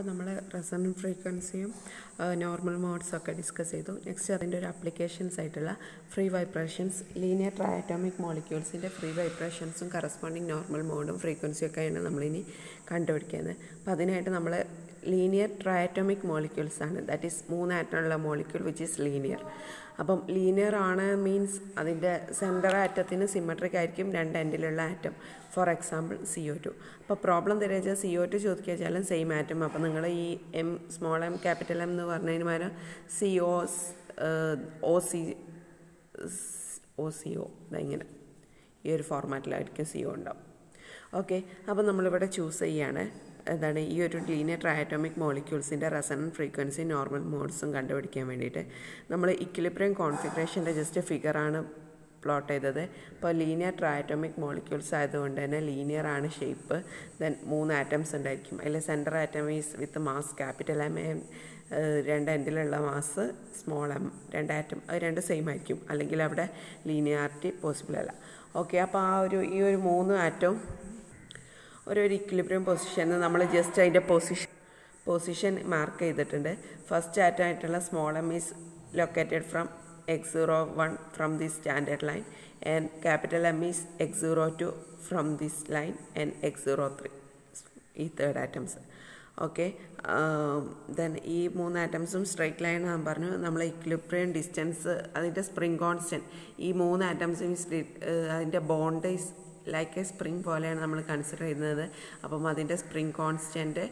അപ്പോൾ നമ്മൾ റെസൊണൻറ്റ് ഫ്രീക്വൻസിയും നോർമൽ മോഡ്സും ഒക്കെ ഡിസ്കസ് ചെയ്തു. നെക്സ്റ്റ് അതിൻ്റെ ഒരു ആപ്ലിക്കേഷൻസ് ആയിട്ടുള്ള ഫ്രീ വൈബ്രേഷൻസ്, ലീനിയർ ട്രയാറ്റോമിക് മോളിക്യൂൾസിൻ്റെ ഫ്രീ വൈബ്രേഷൻസും കറസ്പോണ്ടിങ് നോർമൽ മോഡും ഫ്രീക്വൻസിയും ഒക്കെയാണ് നമ്മളിനി കണ്ടുപിടിക്കുന്നത്. അപ്പോൾ അതിനായിട്ട് നമ്മൾ ലീനിയർ ട്രയാറ്റോമിക് മോളിക്യൂൾസ് ആണ്, ദാറ്റ് ഈസ് 3 ആറ്റമുള്ള മോളിക്യൂൾ വിച്ച് ഈസ് ലീനിയർ. അപ്പം ലീനിയർ ആണ് മീൻസ് അതിൻ്റെ സെൻറ്റർ ആറ്റത്തിന് സിമെട്രിക് ആയിരിക്കും 2 എൻഡിലുള്ള ആറ്റം. For example CO2. അപ്പോൾ പ്രോബ്ലം തരുക CO2 ചോദിക്കുക വെച്ചാലും സെയിം ആറ്റം. അപ്പോൾ നിങ്ങൾ ഈ സ്മോൾ എം ക്യാപിറ്റൽ എം എന്ന് പറഞ്ഞതിന് പകരം OCO ഇങ്ങനെ ഈ ഒരു ഫോർമാറ്റിലായിരിക്കും CO ഉണ്ടാവും. ഓക്കെ, അപ്പോൾ നമ്മളിവിടെ ചൂസ് ചെയ്യാണ് എന്താണ് ഈ ഒരു linear triatomic മോളിക്യൂൾസിൻ്റെ resonant frequency normal മോഡ്സും കണ്ടുപിടിക്കാൻ വേണ്ടിയിട്ട് നമ്മൾ ഇക്വിലിബ്രിയം കോൺഫിഗറേഷൻ്റെ ജസ്റ്റ് ഫിഗറാണ് പ്ലോട്ട് ചെയ്തത്. ഇപ്പോൾ ലീനിയർ ട്രയാറ്റോമിക് മോളിക്യൂൾസ് ആയതുകൊണ്ട് തന്നെ ലീനിയർ ആണ് ഷേപ്പ്. ദെൻ 3 ആറ്റംസ് ഉണ്ടായിരിക്കും. അതിൽ centre atom is with mass capital M, 2 എൻഡിലുള്ള മാസ് സ്മോൾ എം, 2 ആറ്റം അത് 2 സെയിം ആയിരിക്കും, അല്ലെങ്കിൽ അവിടെ ലീനിയാരിറ്റി പോസിബിൾ അല്ല. ഓക്കെ, അപ്പോൾ ഈ ഒരു 3 ആറ്റവും ഒരു ഇക്വിലിബ്രിയം പൊസിഷന് നമ്മൾ ജസ്റ്റ് അതിൻ്റെ പൊസിഷൻ മാർക്ക് ചെയ്തിട്ടുണ്ട്. ഫസ്റ്റ് ആറ്റം ആയിട്ടുള്ള small M is located from x01 from this standard line, and capital M is x02 from this line, and x03 ഈ 3rd atoms. ഓക്കെ, ദെൻ ഈ 3 ആറ്റംസും സ്ട്രൈറ്റ് ലൈൻ ആണെന്ന് പറഞ്ഞു. നമ്മൾ equilibrium distance അതിൻ്റെ spring constant ഈ 3 ആറ്റംസും അതിൻ്റെ bond is like a spring പോലെയാണ് നമ്മൾ കൺസിഡർ ചെയ്യുന്നത്. അപ്പം അതിൻ്റെ സ്പ്രിംഗ് കോൺസ്റ്റൻറ്റ്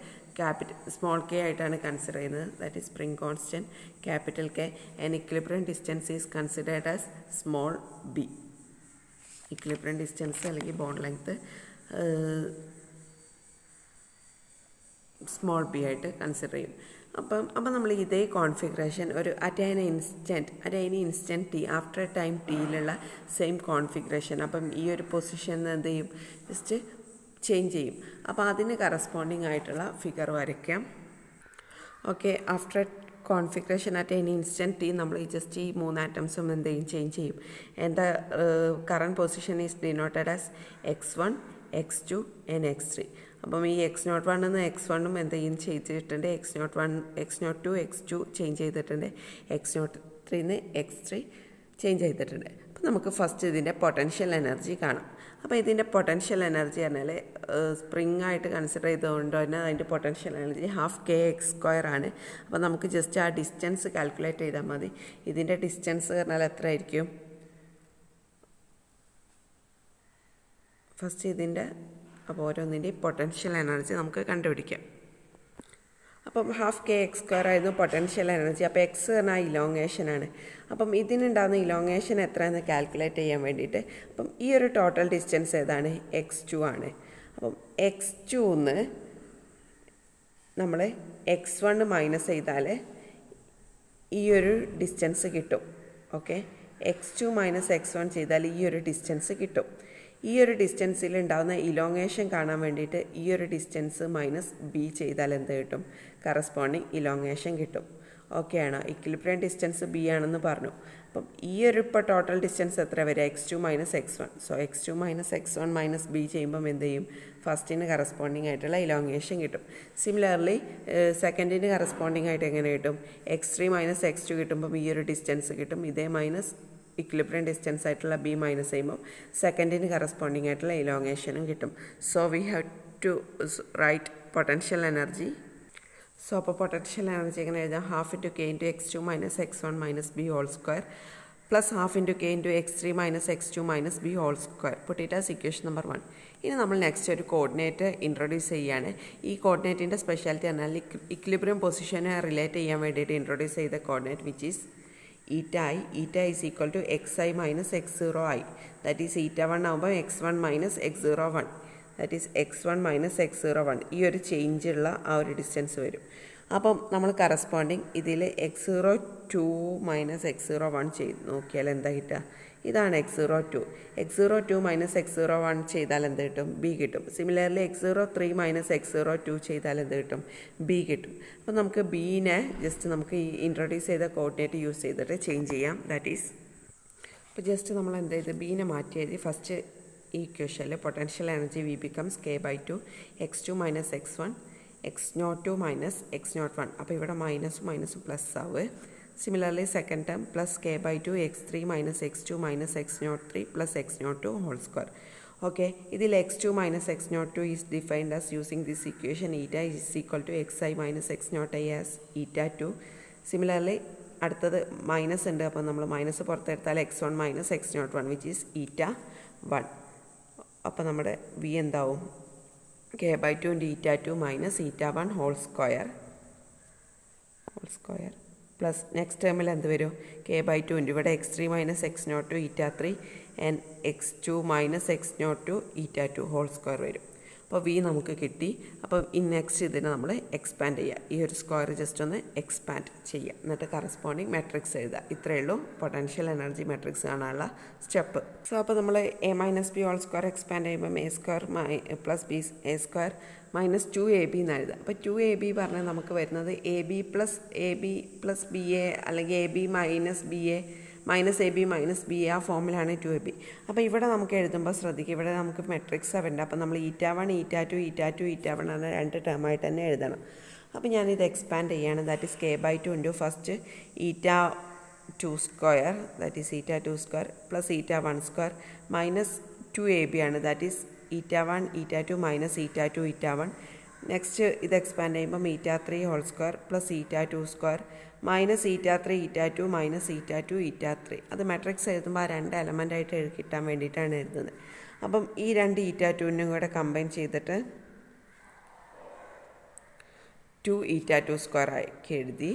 സ്മോൾ k ആയിട്ടാണ് കൺസിഡർ ചെയ്യുന്നത്. That is spring constant capital K, and equilibrium distance is considered as small b. Equilibrium distance അല്ലെങ്കിൽ ബോണ്ട് ലെങ്ത്ത് സ്മോൾ b ആയിട്ട് consider ചെയ്യും. അപ്പം നമ്മൾ ഇതേ കോൺഫിഗറേഷൻ ഒരു at any instant t after time ടിയിലുള്ള സെയിം കോൺഫിഗറേഷൻ അപ്പം ഈ ഒരു പൊസിഷൻ എന്ത് ചെയ്യും, ജസ്റ്റ് ചേഞ്ച് ചെയ്യും. അപ്പോൾ അതിന് കറസ്പോണ്ടിങ് ആയിട്ടുള്ള ഫിഗർ വരയ്ക്കാം. Okay, after configuration at any instant t നമ്മൾ ജസ്റ്റ് ഈ 3 ആറ്റംസും എന്ത് ചെയ്യും, ചേഞ്ച് ചെയ്യും. And the current position is denoted as x1, x2 and x3. അപ്പം ഈ x01 എന്ന് x1ഉം എന്ത് ചെയ്യും ചെയ്തിട്ടുണ്ട്, x02 x2 ചേഞ്ച് ചെയ്തിട്ടുണ്ട്, x03 x3 ചേഞ്ച് ചെയ്തിട്ടുണ്ട്. അപ്പം നമുക്ക് ഫസ്റ്റ് ഇതിൻ്റെ പൊട്ടൻഷ്യൽ എനർജി കാണാം. അപ്പോൾ ഇതിൻ്റെ പൊട്ടൻഷ്യൽ എനർജി പറഞ്ഞാൽ സ്പ്രിംഗ് ആയിട്ട് കൺസിഡർ ചെയ്തുകൊണ്ട് തന്നെ അതിൻ്റെ പൊട്ടൻഷ്യൽ എനർജി ½ ആണ്. അപ്പോൾ നമുക്ക് ജസ്റ്റ് ആ ഡിസ്റ്റൻസ് കാൽക്കുലേറ്റ് ചെയ്താൽ മതി. ഇതിൻ്റെ ഡിസ്റ്റൻസ് പറഞ്ഞാൽ എത്ര ആയിരിക്കും, ഫസ്റ്റ് ഇതിൻ്റെ അപ്പോൾ ഓരോന്നിൻ്റെയും പൊട്ടൻഷ്യൽ എനർജി നമുക്ക് കണ്ടുപിടിക്കാം. അപ്പം ½ ആയിരുന്നു പൊട്ടൻഷ്യൽ എനർജി. അപ്പോൾ x പറഞ്ഞാൽ ഇലോങ്ങേഷനാണ്. അപ്പം ഇതിനുണ്ടാകുന്ന ഇലോങ്ങേഷൻ എത്രയെന്ന് കാൽക്കുലേറ്റ് ചെയ്യാൻ വേണ്ടിയിട്ട് അപ്പം ഈ ഒരു ടോട്ടൽ ഡിസ്റ്റൻസ് ഏതാണ്, x2 ആണ്. അപ്പം x2ന്ന് നമ്മൾ x1 മൈനസ് ചെയ്താൽ ഈ ഒരു ഡിസ്റ്റൻസ് കിട്ടും. ഓക്കെ, x2 മൈനസ് x1 ചെയ്താൽ ഈ ഒരു ഡിസ്റ്റൻസ് കിട്ടും. ഈ ഒരു ഡിസ്റ്റൻസിൽ ഉണ്ടാകുന്ന ഇലോങ്ങേഷൻ കാണാൻ വേണ്ടിയിട്ട് ഈ ഒരു ഡിസ്റ്റൻസ് മൈനസ് b ചെയ്താൽ എന്ത് കിട്ടും, കറസ്പോണ്ടിങ് ഇലോങ്ങേഷൻ കിട്ടും. ഓക്കെ ആണോ, ഇക്വിലിബ്രിയം ഡിസ്റ്റൻസ് b ആണെന്ന് പറഞ്ഞു. അപ്പം ഈ ഒരു ഇപ്പോൾ ടോട്ടൽ ഡിസ്റ്റൻസ് എത്ര വരിക, x2 minus x1. So x2 minus x1 minus b ചെയ്യുമ്പം എന്ത് ചെയ്യും, ഫസ്റ്റിന് കറസ്പോണ്ടിങ് ആയിട്ടുള്ള ഇലോങ്ങേഷൻ കിട്ടും. സിമിലർലി സെക്കൻഡിന് കറസ്പോണ്ടിങ് ആയിട്ട് എങ്ങനെ കിട്ടും, x3 മൈനസ് x2 കിട്ടുമ്പം ഈ ഒരു ഡിസ്റ്റൻസ് കിട്ടും. ഇതേ മൈനസ് ഇക്വിലിബ്രിയം ഡിസ്റ്റൻസ് ആയിട്ടുള്ള b മൈനസ് ചെയ്യുമ്പോൾ സെക്കൻഡിന് കറസ്പോണ്ടിങ് ആയിട്ടുള്ള ഇലോങ്ങേഷനും കിട്ടും. So we have to write potential energy. സോ അപ്പോൾ പൊട്ടൻഷ്യൽ എനർജി എങ്ങനെ എഴുതാം, ½ into k into x2 minus x1 minus b whole square plus ½ into k into x3 minus x2 minus b whole square. Put it as equation number 1. ഇനി നമ്മൾ next ഒരു coordinate introduce ചെയ്യുകയാണ്. ഈ കോർഡിനേറ്റിൻ്റെ speciality പറഞ്ഞാൽ equilibrium പൊസിഷനെ relate ചെയ്യാൻ വേണ്ടിയിട്ട് introduce ചെയ്ത coordinate which is eta is equal to xi minus x0i. That is eta1 ആകുമ്പോൾ x1 minus x01. That is x1 minus x01. ഈ ഒരു ചേഞ്ച് ഉള്ള ആ ഒരു ഡിസ്റ്റൻസ് വരും. അപ്പം നമ്മൾ കറസ്പോണ്ടിങ് ഇതിൽ x02 മൈനസ് x01 ചെയ്ത് നോക്കിയാൽ എന്താ കിട്ടുക, ഇതാണ് x02 മൈനസ് x01 ചെയ്താൽ എന്ത് കിട്ടും, b കിട്ടും. സിമിലർലി x03 മൈനസ് x02 ചെയ്താൽ എന്ത് കിട്ടും, b കിട്ടും. അപ്പോൾ നമുക്ക് ബീനെ ജസ്റ്റ് നമുക്ക് ഈ ഇൻട്രൊഡ്യൂസ് ചെയ്ത കോർഡിനേറ്റ് യൂസ് ചെയ്തിട്ട് ചേഞ്ച് ചെയ്യാം. ദാറ്റ് ഈസ് അപ്പോൾ ജസ്റ്റ് നമ്മൾ എന്ത് ചെയ്ത് ബീനെ മാറ്റി എഴുതി. ഫസ്റ്റ് ഈ ഇക്വേഷനിൽ potential energy v becomes k/2 x2 minus x1 x02 minus x01. അപ്പോൾ ഇവിടെ മൈനസും മൈനസും പ്ലസ് ആവുക. Similarly, second term plus k by 2 x3 minus x2 minus x03 plus x02 whole square. Okay, ഇതിൽ x2 minus x02 is defined as using this equation eta is equal to xi minus x0i as eta 2. Similarly, അടുത്തത് minus ഉണ്ട്. അപ്പോൾ നമ്മൾ minus പുറത്തെടുത്താൽ x1 minus x01 which is eta 1. അപ്പോൾ നമ്മുടെ v എന്താവും? k by 2 into eta 2 minus eta 1 whole square plus next term എന്ത് വരും? k by 2 into ഇവിടെ x3 minus x02 eta 3 and x2 minus x02 eta 2 whole square വരും. അപ്പോൾ v നമുക്ക് കിട്ടി. അപ്പോൾ ഈ നെക്സ്റ്റ് ഇതിനെ നമ്മൾ എക്സ്പാൻഡ് ചെയ്യുക. ഈ ഒരു സ്ക്വയർ ജസ്റ്റ് ഒന്ന് എക്സ്പാൻഡ് ചെയ്യുക. എന്നിട്ട് കറസ്പോണ്ടിങ് മാട്രിക്സ് എഴുതുക. ഇത്രയേ ഉള്ളൂ പൊട്ടൻഷ്യൽ എനർജി മാട്രിക്സ് കാണാനുള്ള സ്റ്റെപ്പ്. സോ അപ്പോൾ നമ്മൾ a minus b whole square expand ചെയ്യുമ്പോൾ a square plus b a square minus 2ab എന്ന് എഴുതുക. അപ്പോൾ 2ab പറഞ്ഞാൽ നമുക്ക് വരുന്നത് ab പ്ലസ് ബി എ അല്ലെങ്കിൽ ab minus b a minus a b minus b ആ ഫോമിലാണ് 2ab. അപ്പോൾ ഇവിടെ നമുക്ക് എഴുതുമ്പോൾ ശ്രദ്ധിക്കുക, ഇവിടെ നമുക്ക് മെട്രിക്സ് ഉണ്ട്. അപ്പോൾ നമ്മൾ eta1 eta2 eta2 eta1 എന്ന രണ്ട് ടേമായിട്ട് തന്നെ എഴുതണം. അപ്പോൾ ഞാനിത് എക്സ്പാൻഡ് ചെയ്യുകയാണ്. That is k by 2 into first eta2 square that is eta2 square plus eta1 square minus 2ab ആണ്. That is eta1 eta2 minus eta2 eta1. Next ഇത് എക്സ്പാൻഡ് ചെയ്യുമ്പോൾ eta3 whole square plus eta2 square minus eta3 eta2 minus eta2 eta3. അത് matrix എഴുതുമ്പോൾ ആ രണ്ട് എലമെൻ്റായിട്ട് കിട്ടാൻ വേണ്ടിയിട്ടാണ് എഴുതുന്നത്. അപ്പം ഈ രണ്ട് eta2നും കൂടെ കമ്പൈൻ ചെയ്തിട്ട് 2 eta2 സ്ക്വയർ ആക്കി എഴുതി.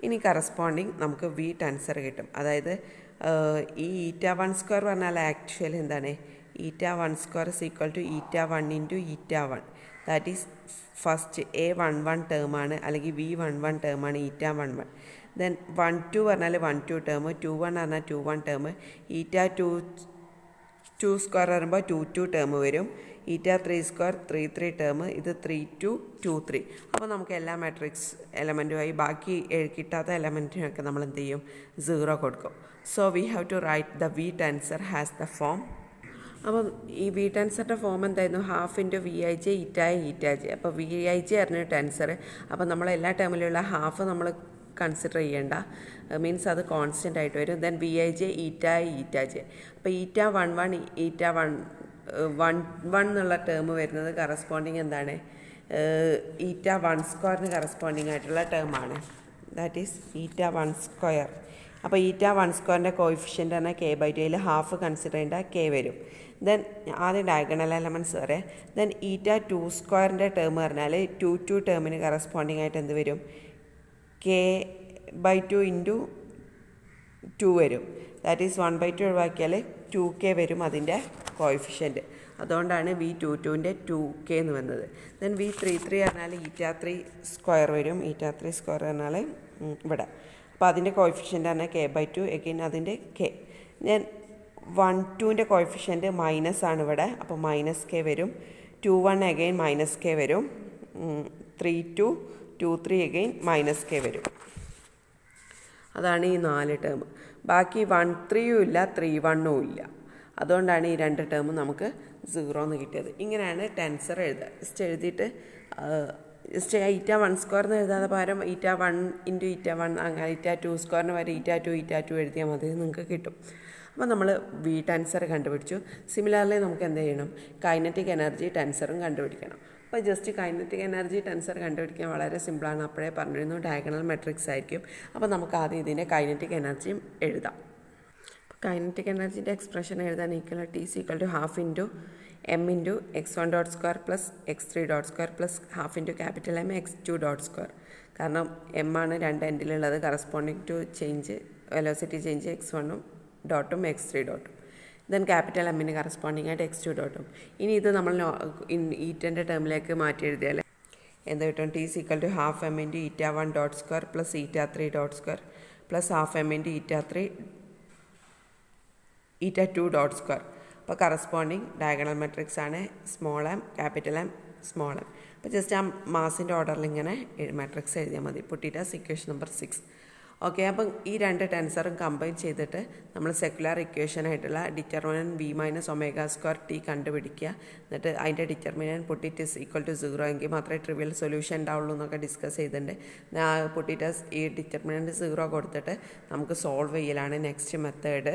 ഇനി കറസ്പോണ്ടിങ് നമുക്ക് v ടെൻസർ കിട്ടും. അതായത് ഈ eta1 സ്ക്വയർ പറഞ്ഞാൽ ആക്ച്വലി എന്താണ്? eta1 square is equal to eta1 into eta1. That is first a11 ടേമാണ് അല്ലെങ്കിൽ v11 ടേമാണ് eta11. ദെൻ 12 പറഞ്ഞാൽ 12 ടേം, 21 പറഞ്ഞാൽ 21 ടേം, eta2 സ്ക്വയർ പറയുമ്പോൾ 22 ടേം വരും, eta3 സ്ക്വയർ 33 ടേം, ഇത് 32 23. അപ്പോൾ നമുക്ക് എല്ലാ മാട്രിക്സ് എലമെൻറ്റുമായി ബാക്കി കിട്ടാത്ത എലമെൻറ്റിനൊക്കെ നമ്മൾ എന്ത് ചെയ്യും? 0 കൊടുക്കും. So we have to write the v tensor has the form. അപ്പം ഈ v ടെൻസറിൻ്റെ ഫോം എന്തായിരുന്നു? Half into v I j eta j. അപ്പോൾ വി ഐ ജെ ആയിരുന്നു ടെൻസർ. അപ്പോൾ നമ്മൾ എല്ലാ ടേമിലുള്ള ഹാഫ് നമ്മൾ കൺസിഡർ ചെയ്യേണ്ട, മീൻസ് അത് കോൺസ്റ്റൻ്റ് ആയിട്ട് വരും. Then v I j eta j. അപ്പോൾ eta11 eta1 എന്നുള്ള ടേം വരുന്നത് കറസ്പോണ്ടിങ് എന്താണ്? eta1 സ്ക്വയറിന് കറസ്പോണ്ടിങ് ആയിട്ടുള്ള ടേമാണ്. That is eta1 square. അപ്പോൾ eta1 സ്ക്വയറിൻ്റെ കോയിഫിഷ്യൻ്റ് പറഞ്ഞാൽ k by 2 ഹാഫ് കൺസിഡർ ചെയ്യേണ്ട k വരും. ദെൻ ആദ്യം ഡയഗണൽ എലമെൻറ്റ്സ് വരെ. ദെൻ eta2 സ്ക്വയറിൻ്റെ ടേം പറഞ്ഞാൽ 2 ടേമിന് കറസ്പോണ്ടിങ് ആയിട്ട് എന്ത് വരും? k by 2 ഇൻറ്റു 2 വരും. ദാറ്റ് ഈസ് 1 by 2 ഒഴിവാക്കിയാൽ 2k വരും അതിൻ്റെ കോയിഫിഷ്യൻറ്റ്. അതുകൊണ്ടാണ് v22ൻ്റെ 2k എന്ന് വന്നത്. ദെൻ v33 പറഞ്ഞാൽ eta3 സ്ക്വയർ വരും. eta3 സ്ക്വയർ പറഞ്ഞാൽ ഇവിടെ. അപ്പോൾ അതിൻ്റെ കോയിഫിഷ്യൻ്റ് ആണ് k by 2 എഗെയിൻ അതിൻ്റെ k. ഞാൻ 1-2ൻ്റെ കോയിഫിഷ്യൻറ്റ് മൈനസ് ആണ് ഇവിടെ. അപ്പോൾ മൈനസ് k വരും. 2-1 എഗെയിൻ മൈനസ് k വരും. 3-2 2-3 എഗെയിൻ മൈനസ് k വരും. അതാണ് ഈ 4 ടേം. ബാക്കി 1-3യും ഇല്ല 3-1ഉം ഇല്ല. അതുകൊണ്ടാണ് ഈ രണ്ട് ടേം നമുക്ക് 0 എന്ന് കിട്ടിയത്. ഇങ്ങനെയാണ് ടെൻസർ എഴുതുക. ജസ്റ്റ് എഴുതിയിട്ട് ജസ്റ്റ് eta1 സ്ക്വയറിന് എഴുതാതെ പകരം eta1 ഇൻറ്റു eta1 അങ്ങനെ eta2 സ്ക്വയറിന് പകരം eta2 എഴുതിയാൽ മതി, നിങ്ങൾക്ക് കിട്ടും. അപ്പോൾ നമ്മൾ v ടെൻസർ കണ്ടുപിടിച്ചു. സിമിലർലി നമുക്ക് എന്ത് ചെയ്യണം? കൈനറ്റിക് എനർജി ടെൻസറും കണ്ടുപിടിക്കണം. അപ്പോൾ ജസ്റ്റ് കൈനറ്റിക് എനർജി ടെൻസർ കണ്ടുപിടിക്കാൻ വളരെ സിമ്പിളാണ്. അപ്പോഴേ പറഞ്ഞിരുന്നു ഡയഗണൽ മെട്രിക്സ് ആയിരിക്കും. അപ്പോൾ നമുക്ക് ആദ്യം ഇതിൻ്റെ കൈനറ്റിക് എനർജിയും എഴുതാം. കൈനറ്റിക് എനർജിൻ്റെ എക്സ്പ്രഷൻ എഴുതാൻ equal is equal to half into m into x1 dot square plus x3 dot square plus half into capital M x2 dot square. കാരണം m ആണ് രണ്ട് എൻഡിലുള്ളത്. Corresponding to change velocity change x1 ഡോട്ടും x3 ഡോട്ടും. Then capital എമ്മിന് corresponding ആയിട്ട് x2 ഡോട്ടും. ഇനി ഇത് നമ്മൾ ഈറ്റൻ്റെ ടേമിലേക്ക് മാറ്റി എഴുതിയാൽ എന്ത് കിട്ടും? t is equal to half m into eta1 dot square plus eta3 dot square plus half m into eta2 dot square. അപ്പോൾ കറസ്പോണ്ടിങ് ഡയഗണൽ മെട്രിക്സ് ആണ് small m capital M small m. അപ്പോൾ ജസ്റ്റ് ആ മാസിൻ്റെ ഓർഡറിൽ ഇങ്ങനെ matrix എഴുതിയാൽ മതി. Put it as equation number 6. Okay, അപ്പം ഈ രണ്ട് ടെൻസറും കമ്പൈൻ ചെയ്തിട്ട് നമ്മൾ സെക്കുലർ ഇക്വേഷനായിട്ടുള്ള determinant V minus omega square T കണ്ടുപിടിക്കുക. എന്നിട്ട് അതിൻ്റെ determinant puttu it is equal to 0 എങ്കിൽ മാത്രമേ ട്രിവിയൽ സൊല്യൂഷൻ ഉണ്ടാവുള്ളൂ എന്നൊക്കെ ഡിസ്കസ് ചെയ്തിട്ടുണ്ട്. പുട്ട് ഇറ്റ് ഇസ് ഈ ഡിറ്റർമിനൻറ്റ് 0 കൊടുത്തിട്ട് നമുക്ക് സോൾവ് ചെയ്യലാണ് നെക്സ്റ്റ് മെത്തേഡ്.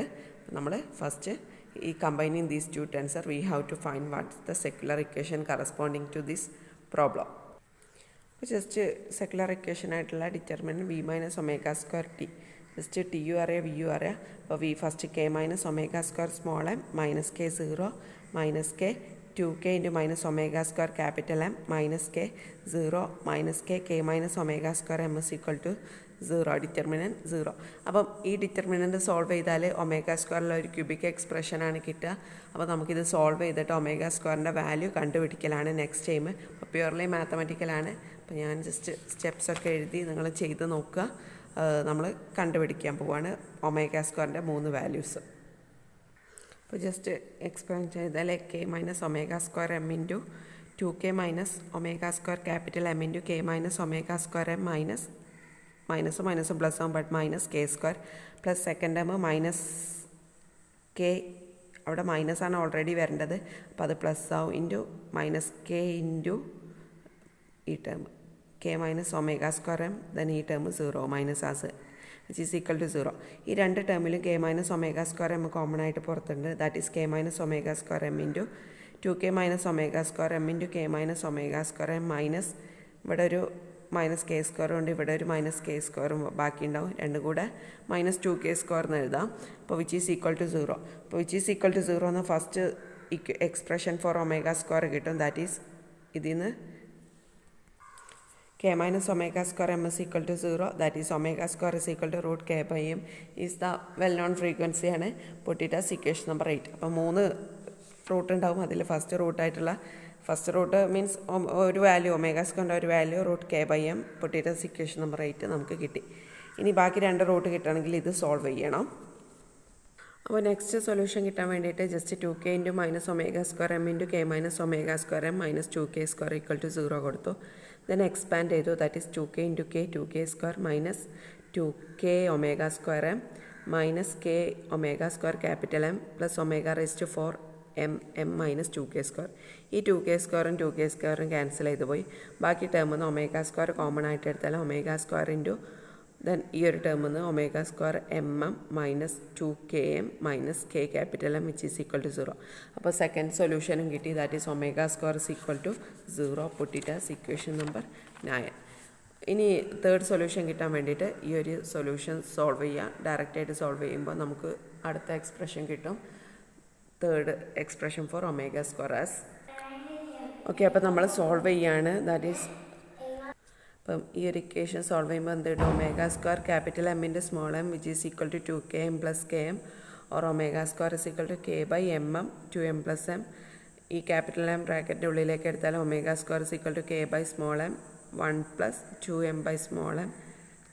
നമ്മൾ ഫസ്റ്റ് ഈ combining these two tensor we have to find what's the secular equation corresponding to this problem. അപ്പോൾ ജസ്റ്റ് സെക്കുലർ ഇക്വേഷൻ ആയിട്ടുള്ള determinant V minus omega square t, just t u അറിയാം v u അറിയാം. അപ്പോൾ v first k minus omega square small m minus k 0 minus k 2k into minus omega square capital m minus k 0 minus k minus omega square m is equal to 0, determinant 0. അപ്പം ഈ determinant solve ചെയ്താൽ omega സ്ക്വയറിൽ ഒരു cubic എക്സ്പ്രഷനാണ് കിട്ടുക. അപ്പോൾ നമുക്കിത് solve ചെയ്തിട്ട് omega സ്ക്വയറിൻ്റെ വാല്യൂ കണ്ടുപിടിക്കലാണ് നെക്സ്റ്റ് ടൈം. അപ്പോൾ പ്യുവർലി മാത്തമാറ്റിക്കലാണ്. അപ്പോൾ ഞാൻ ജസ്റ്റ് സ്റ്റെപ്സൊക്കെ എഴുതി നിങ്ങൾ ചെയ്ത് നോക്കുക. നമ്മൾ കണ്ടുപിടിക്കാൻ പോവുകയാണ് ഒമേഗ സ്ക്വയറിൻ്റെ 3 വാല്യൂസ്. അപ്പോൾ ജസ്റ്റ് എക്സ്പ്ലെയിൻ ചെയ്താൽ K minus omega square M into 2k minus omega square capital M into K minus omega square M മൈനസും പ്ലസ് ആവും but minus K square plus second term minus K, അവിടെ മൈനസാണ് already വരേണ്ടത്, അപ്പോൾ അത് plus ആവും into minus K into ഈ term K minus omega square M, then ഈ term 0 minus as which is equal to 0. ഈ രണ്ട് ടേമിലും K minus omega square M common ആയിട്ട് പുറത്തുണ്ട്. That is K minus omega square M into 2k minus omega square M into K minus omega square M minus ഇവിടെ ഒരു minus K സ്ക്വയറും ഉണ്ട്, ഇവിടെ ഒരു മൈനസ് കെ സ്ക്വയറും ബാക്കി ഉണ്ടാവും. രണ്ടും കൂടെ മൈനസ് 2k സ്ക്വയർ എന്ന് എഴുതാം. അപ്പോൾ വിച്ച് ഈസ് ഈക്വൽ ടു 0. അപ്പോൾ വിച്ച് ഈസ് ഈക്വൽ ടു 0 എന്ന് first expression for omega square കിട്ടും. ദാറ്റ് ഈസ് ഇതിൽ നിന്ന് k minus omega square m is equal to 0, that is omega square is equal to root k by m is the well known frequency ആണ്. put it as equation number 8. അപ്പോൾ 3 root ഉണ്ടാവും. അതിൽ first root means ഒരു value omega സ്ക്വയറിൻ്റെ ഒരു value root k by m, put it as equation number 8 നമുക്ക് കിട്ടി. ഇനി ബാക്കി 2 റൂട്ട് കിട്ടണമെങ്കിൽ ഇത് സോൾവ് ചെയ്യണം. അപ്പോൾ നെക്സ്റ്റ് സൊല്യൂഷൻ കിട്ടാൻ വേണ്ടിയിട്ട് just 2k into minus omega square M into K minus omega square M minus 2k square equal to 0 കൊടുത്തു. ദെൻ എക്സ്പാൻഡ് ചെയ്തു. That is 2k into K 2k square minus 2k omega square M minus k omega square capital M plus omega raised 4 M minus 2k square. ഈ 2k സ്ക്വയറും 2k സ്ക്വയറും cancel ചെയ്ത് പോയി. ബാക്കി ടേമിൽ നിന്ന് ഒമേഗ സ്ക്വയർ കോമൺ ആയിട്ട് എടുത്താൽ ഒമേഗ സ്ക്വയർ ഇൻറ്റു ദെൻ ഈ ഒരു ടേമിൽ നിന്ന് omega square M minus 2km minus k capital m which is equal to 0. അപ്പോൾ സെക്കൻഡ് സൊല്യൂഷനും കിട്ടി. That is omega square is equal to 0. Put it as equation number 9. ഇനി തേർഡ് സൊല്യൂഷൻ കിട്ടാൻ വേണ്ടിയിട്ട് ഈ ഒരു സൊല്യൂഷൻ സോൾവ് ചെയ്യുക. ഡയറക്റ്റായിട്ട് സോൾവ് ചെയ്യുമ്പോൾ നമുക്ക് അടുത്ത എക്സ്പ്രഷൻ കിട്ടും. Third expression for omega square as. Okay, അപ്പോൾ നമ്മൾ സോൾവ് ചെയ്യാണ്. ദാറ്റ് ഈസ് അപ്പം ഈ ഒരു ഇക്വേഷൻ സോൾവ് ചെയ്യുമ്പോൾ എന്ത് കിട്ടും? ഒമേഗ സ്ക്വയർ ക്യാപിറ്റൽ എമ്മിൻ്റെ small m which is equal to 2km plus km or omega square is equal to k by mm 2m plus m. ഈ ക്യാപിറ്റൽ എം ബ്രാക്കറ്റിൻ്റെ ഉള്ളിലേക്ക് എടുത്താൽ omega square is equal to k by small m 1 plus 2m by small M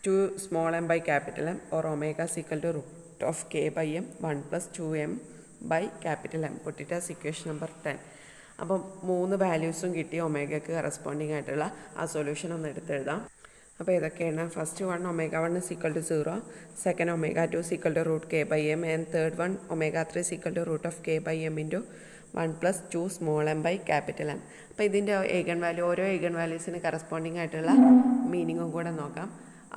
2 small m by capital m or omega is equal to root of k by m 1 plus 2m by capital M. Puttu it as equation number 10. അപ്പം 3 വാല്യൂസും കിട്ടി. ഒമേഗയ്ക്ക് corresponding ആയിട്ടുള്ള ആ solution ഒന്ന് എടുത്തെഴുതാം. അപ്പോൾ ഇതൊക്കെയാണ്. First one omega 1 is equal to 0, second omega 2 is equal to root k by m, and third one omega 3 is equal to root of k by m into 1 plus 2 small m by capital M. അപ്പോൾ ഇതിൻ്റെ eigen value, ഓരോ eigen വാല്യൂസിന് corresponding ആയിട്ടുള്ള മീനിങ്ങും കൂടെ നോക്കാം.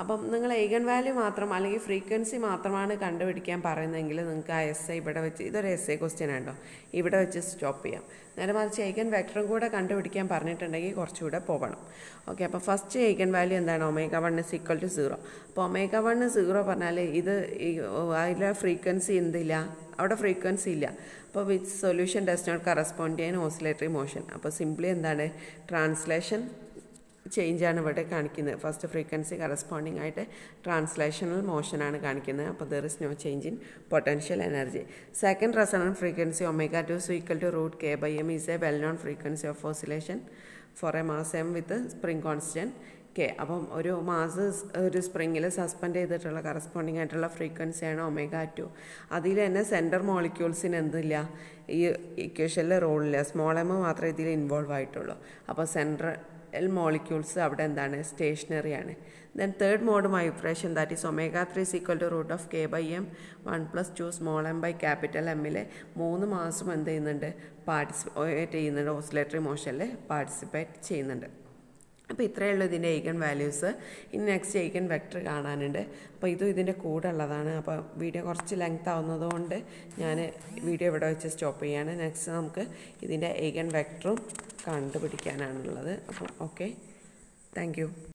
അപ്പം നിങ്ങൾ eigen value മാത്രം അല്ലെങ്കിൽ ഫ്രീക്വൻസി മാത്രമാണ് കണ്ടുപിടിക്കാൻ പറയുന്നതെങ്കിൽ നിങ്ങൾക്ക് ആ എസ് ഇവിടെ വെച്ച്, ഇതൊരു എസ് ക്വസ്റ്റ്യൻ ആണോ, ഇവിടെ വെച്ച് സ്റ്റോപ്പ് ചെയ്യാം. നേരെ മറിച്ച് eigen വെക്ടറും കൂടെ കണ്ടുപിടിക്കാൻ പറഞ്ഞിട്ടുണ്ടെങ്കിൽ കുറച്ചുകൂടെ പോകണം. ഓക്കെ, അപ്പോൾ ഫസ്റ്റ് eigen വാല്യൂ എന്താണ്? Omega 1 is equal to 0. അപ്പോൾ ഒമേഗ 1 0 പറഞ്ഞാൽ ഇത് അതിലെ ഫ്രീക്വൻസി എന്തില്ല, അവിടെ ഫ്രീക്വൻസി ഇല്ല. അപ്പോൾ which solution does not correspond ചെയ്യാൻ ഓസിലേറ്ററി മോഷൻ. അപ്പോൾ സിംപ്ലി എന്താണ്, ട്രാൻസ്ലേഷൻ ചേഞ്ചാണ് ഇവിടെ കാണിക്കുന്നത്. ഫസ്റ്റ് ഫ്രീക്വൻസി കറസ്പോണ്ടിങ് ആയിട്ട് ട്രാൻസ്ലേഷണൽ മോഷനാണ് കാണിക്കുന്നത്. അപ്പോൾ there is no change in potential energy. Second resonant frequency omega 2 is equal to root k by m is a well known frequency of oscillation for a mass m with a spring constant k. അപ്പം ഒരു mass ഒരു സ്പ്രിങ്ങിൽ suspend ചെയ്തിട്ടുള്ള corresponding ആയിട്ടുള്ള ഫ്രീക്വൻസിയാണ് omega 2. അതിൽ തന്നെ centre മോളിക്യൂൾസിന് എന്തില്ല, ഈ ഇക്വേഷനിൽ റോളില്ല, സ്മോൾ എം മാത്രമേ ഇതിൽ ഇൻവോൾവ് ആയിട്ടുള്ളൂ. അപ്പോൾ സെൻറ്റർ molecules അവിടെ എന്താണ് സ്റ്റേഷനറി ആണ്. Then third mode equation, that is omega 3 is equal to root of k by m 1 plus 2 small m by capital M ലെ 3 മാസം എന്ത് ചെയ്യുന്നുണ്ട് പാർട്ടിസിപ്പേറ്റ് ചെയ്യുന്നുണ്ട്, ഓസിലേറ്ററി മോഷനിൽ പാർട്ടിസിപ്പേറ്റ് ചെയ്യുന്നുണ്ട്. അപ്പോൾ ഇത്രയേ ഉള്ളൂ ഇതിൻ്റെ eigen വാല്യൂസ്. ഇനി നെക്സ്റ്റ് eigen വെക്ടർ കാണാനുണ്ട്. അപ്പോൾ ഇതും ഇതിൻ്റെ കൂടെ ഉള്ളതാണ്. അപ്പോൾ വീഡിയോ കുറച്ച് ലെങ്ത് ആവുന്നതുകൊണ്ട് ഞാൻ വീഡിയോ ഇവിടെ വെച്ച് സ്റ്റോപ്പ് ചെയ്യാണ്. നെക്സ്റ്റ് നമുക്ക് ഇതിൻ്റെ eigen വെക്ടറും കണ്ടുപിടിക്കാനാണുള്ളത്. അപ്പോൾ ഓക്കെ, താങ്ക് യു.